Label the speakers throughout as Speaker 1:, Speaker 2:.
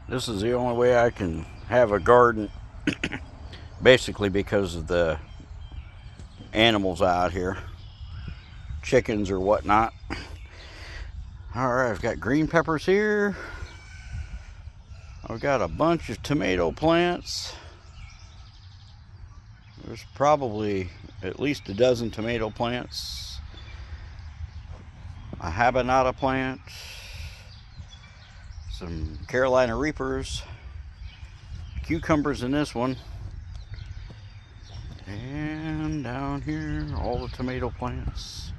Speaker 1: This is the only way I can have a garden, basically because of the animals out here, chickens or whatnot. Alright, I've got green peppers here. I've got a bunch of tomato plants. There's probably at least a dozen tomato plants. A habanada plant. Some Carolina Reapers. Cucumbers in this one. And down here, all the tomato plants.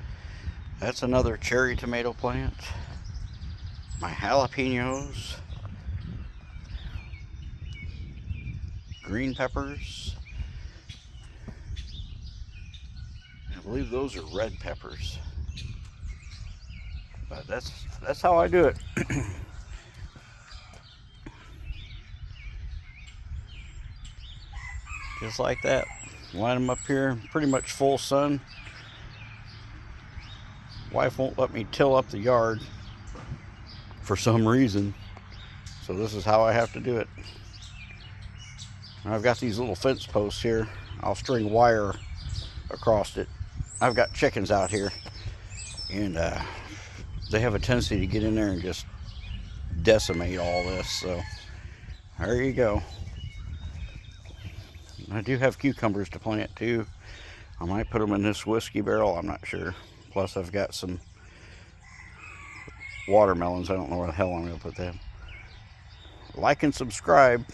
Speaker 1: That's another cherry tomato plant. My jalapenos. Green peppers. I believe those are red peppers. But that's how I do it. Just like that. Line them up here, pretty much full sun. Wife won't let me till up the yard for some reason. So this is how I have to do it. I've got these little fence posts here. I'll string wire across it. I've got chickens out here, and they have a tendency to get in there and just decimate all this. So there you go. I do have cucumbers to plant too. I might put them in this whiskey barrel, I'm not sure. Plus I've got some watermelons. I don't know where the hell I'm going to put them. Like and subscribe.